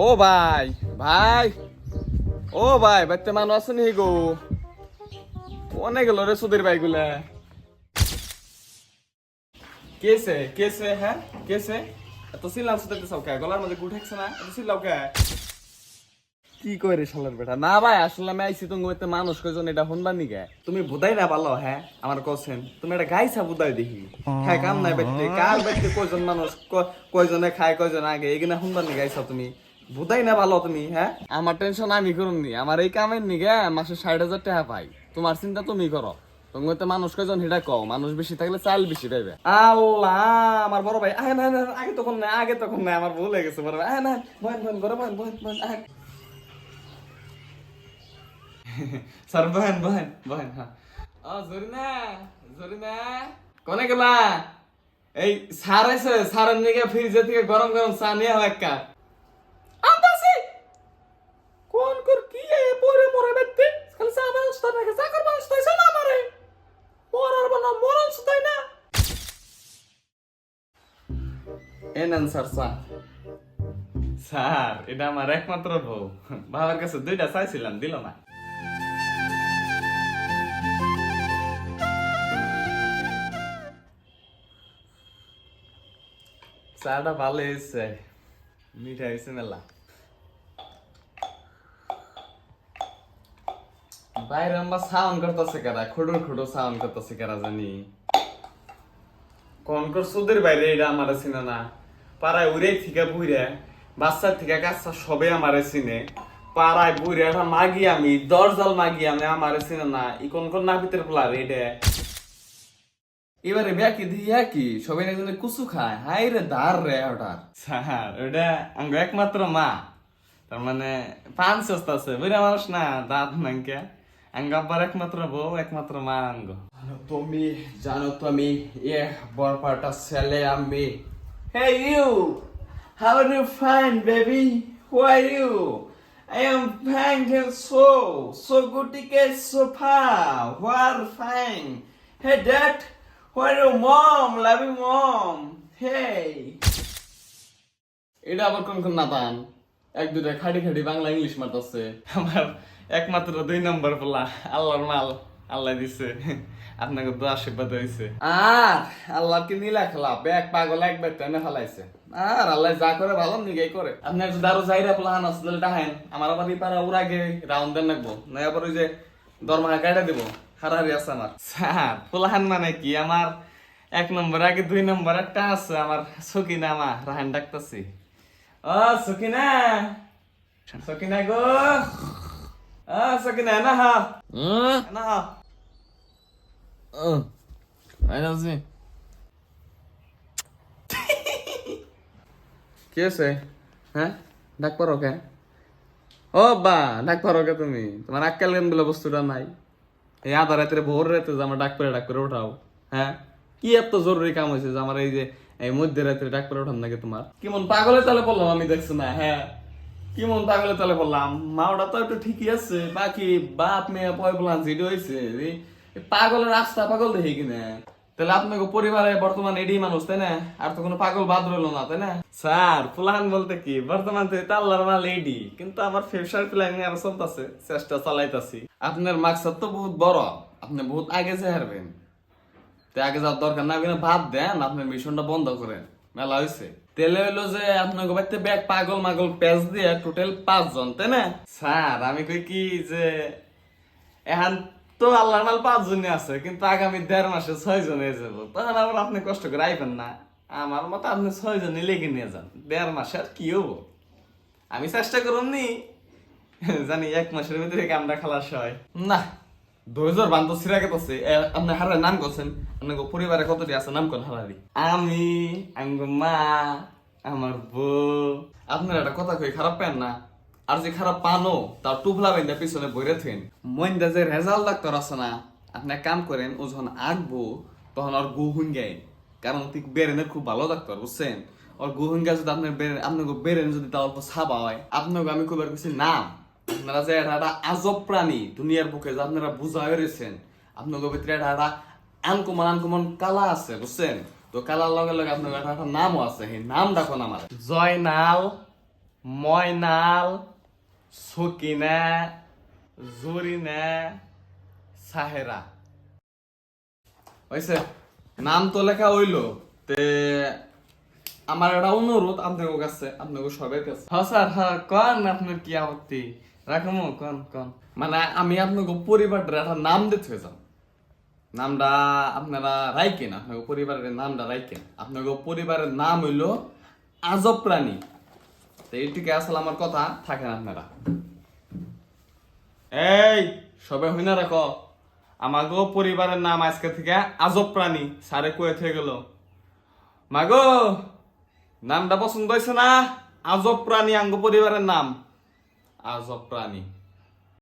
ও ভাই ভাই ও ভাই বাইতে মানুষ আছে নি গো? অনেক গেল রে সুধীর ভাই গুলা। কেসে কেসে হ্যাঁ কেসে এত সিলাম সুদাইতে চাও কে? গলার মধ্যে গুট হেকছে না, এত সিলাও কে? কি কই রে শালার বেটা? না ভাই আসলে আমি আইছি তুমি এতে মানুষ কয়জন এটা শুনবার নিগে তুমি বুদাই না পালো। হ্যাঁ আমার কোসেন তুমি এটা গাইছা বুদাই দেখি। হ্যাঁ কাম নাই বাইতে কার বাইতে কয়জন মানুষ কয়জনে খায় কয়জন আগে এগুলা শুনবার নিগে আইছা তুমি বুদাই না ভালো তুমি। হ্যাঁ আমার টেনশন আমি করুন নি, আমার এই কামের নিগে মাসে 60,000 টাকা পাই। তোমার চিন্তা তুমি করো। তুমি তো মানুষ কয়জন হিডা কও, মানুষ বেশি থাকলে চাল বেশি পাইবে। আল্লাহ আমার বড় ভাই আয় না না আগে তখন না আগে তখন না আমার ভুল হয়ে গেছে বড় ভাই। আয় না বহেন বহেন করে বহেন বহেন বহেন আয়। স্যার বহেন বহেন বহেন। হ্যাঁ জরিনা জরিনা কোনে গেলা? এই স্যার এসে স্যারের নিগে ফ্রিজে থেকে গরম গরম চা নিয়ে হয় এক কাপ। আনতাছি কোন কর কি এ পরে মরে বেতে খালি চা মানুষ তো নাকি চাকর মানুষ তো এসে না মারে মরার বানা মরন সুতাই না। এনন স্যার চা। স্যার এটা আমার একমাত্র বউ, বাবার কাছে দুইটা চাইছিলাম দিল না। চাটা ভালো হয়েছে, মিঠা হয়েছে মেলা। বাইরে আমরা সাউন্ড করতেছে কারা, খুডুর খুডুর সাউন্ড করতেছে কারা জানি। কোন কর সুদের বাইরে এটা আমার চিনে না। পাড়ায় উড়ে থেকে বুড়ে বাচ্চার থেকে কাচ্চা সবে আমারে চিনে। পাড়ায় বুড়ে একটা মাগি আমি দরজাল মাগি আমি আমারে চিনে না। ইকন কোন না ভিতরে পোলা রেডে এবারে ব্যাকি দিয়া কি সবাই একজনে কুসু খায়। হাই রে দার রে ওটার স্যার ওটা আঙ্গ একমাত্র মা। তার মানে পান সস্তা আছে বুড়া মানুষ না, দাঁত নাঙ্কে আঙ্গ আব্বার একমাত্র বউ একমাত্র মা আঙ্গ। তুমি জানো তো আমি এ বরপাটা ছেলে আমি। Hey you, how are you fine baby? Who are you? I am fine and so good to get so far. Who are fine? Hey dad, where are your mom? Loving mom. Hey. এটা আবার কোন কোন Nathan এক দুটা খাড়ি খাড়ি Bangla English মারতেছে। আমার একমাত্র 2 নম্বর পোলা, আল্লাহর মাল আল্লাহ দিছে, আপনাকে তো আশীর্বাদ হয়েছে। আর আল্লাহর কি নীলা খেলা ব্যাগ পাগল একবার টেনে ফেলাইছে। আর আল্লাহ যা করে ভালো নিগাই করে। আপনার যদি আরো যাইরা পোলা হান আসলে টাহেন আমার আবার পারা ওর আগে রাউন্ড দেন রাখবো না, আবার ওই যে দরমা কাটা দিব হারাহারি আছে আমার। স্যার পোলাহান মানে কি আমার 1 নম্বর আগে 2 নম্বর একটা আছে আমার সকিনা মা রাহান ডাকতেছি। ও সকিনা সকিনা গো, সকিনা না হা না হা আইনাজি কি আছে? হ্যাঁ ডাক পারো কে? ও বা ডাক পারো কে তুমি? তোমার আক্কেল কেন বলে বস্তুটা নাই? এই আধা রাত্রে ভোর রাতে যে আমার ডাক করে উঠাও। হ্যাঁ কি এত জরুরি কাম হয়েছে যে আমার এই যে এই মধ্যে রাত্রে ডাক করে উঠান নাকি তোমার? কেমন পাগলের তালে পড়লাম আমি দেখছো না? হ্যাঁ কেমন পাগলের তালে পড়লাম? মাওটা তো একটু ঠিকই আছে, বাকি বাপ মেয়ে পয় বলান যেটা হয়েছে পাগলের রাস্তা পাগল দেখি কিনা। তাহলে আপনাকে পরিবারে বর্তমান এডি মানুষ তাই না? আর তো কোনো পাগল বাদ রইলো না তাই না? স্যার প্ল্যান বলতে কি বর্তমান আল্লাহর মাল এডি, কিন্তু আমার ফিউচার প্ল্যানিং আরো চলতেছে, চেষ্টা চালাইতাছি। আপনার মাকসাদ তো বহুত বড়, আপনি বহুত আগে যে হারবেন। তে আগে যাওয়ার দরকার না, আপনি ভাব দেন আপনার মিশনটা বন্ধ করেন। মেলা হয়েছে তেলে হইলো যে আপনাকে বাড়িতে ব্যাগ পাগল মাগল প্যাচ দিয়ে টোটাল 5 জন তাই না? স্যার আমি কই কি যে এখন তো আল্লাহর মাল 5 জনই আছে, কিন্তু আগামী 1.5 মাসে 6 জন হয়ে যাবো। তখন আবার আপনি কষ্ট করে আইবেন না। আমার মতো আপনি 6 জনই লেগে নিয়ে যান, 1.5 মাসে আর কি হবো। আমি চেষ্টা করুন নি জানি 1 মাসের ভিতরে কামটা খালাস হয় না। 2000 বান্ধব সিরা গেছে। আপনি হারার নাম করছেন, আপনার পরিবারে কতটি আছে নাম কোন হারারি? আমি আঙ্গ মা আমার বউ। আপনার একটা কথা কই খারাপ পেন না, আর যে খারাপ পানো তার টুফলা বেঁধে পিছনে বইরে থেন। মইন্দা যে রেজাল্ট ডাক্তার আছে না, আপনি এক কাম করেন ও যখন আঁকবো তখন আর গু হুঙ্গাই, কারণ তুই বেরেনের খুব ভালো ডাক্তার বুঝছেন। ওর গু হুঙ্গা যদি আপনার আপনাকে বেরেন যদি তা অল্প ছাবা হয়, আপনাকে আমি খুব কিছু নাম আপনারা যে একটা আজব প্রাণী দুনিয়ার বুকে যে আপনারা বুঝা হয়েছেন, আপনাদের ভিতরে একটা আনকমন কালা আছে বুঝছেন। তো কালার লগে লগে আপনার একটা নামও আছে, সেই নাম ডাকুন আমার জয়নাল ময়নাল, সকিনা, জরিনা, সাহেরা। হয়েছে, নাম তো লেখা হইলো। তে আমার একটা অনুরোধ আপনাদের কাছে, আপনাদের সবার কাছে। হ্যাঁ স্যার, হ্যাঁ কন, আপনার কি আপত্তি? রাখমু, কন কন। মানে আমি আপনাকে পরিবারটার একটা নাম দিতে হয়ে যাম। নামটা আপনারা রাইকেন, আপনাকে পরিবারের নামটা রাইকেন। আপনাকে পরিবারের নাম হইলো আজব প্রাণী। তো এইটিকে আসলে আমার কথা থাকেন আপনারা। এই সবাই হইনা রাখো, আমাগো পরিবারের নাম আজকে থেকে আজব প্রাণী। স্যারে কয়ে থেকে গেল, মাগো নামটা পছন্দ হয়েছে না? আজব প্রাণী আঙ্গ পরিবারের নাম, আজব প্রাণী।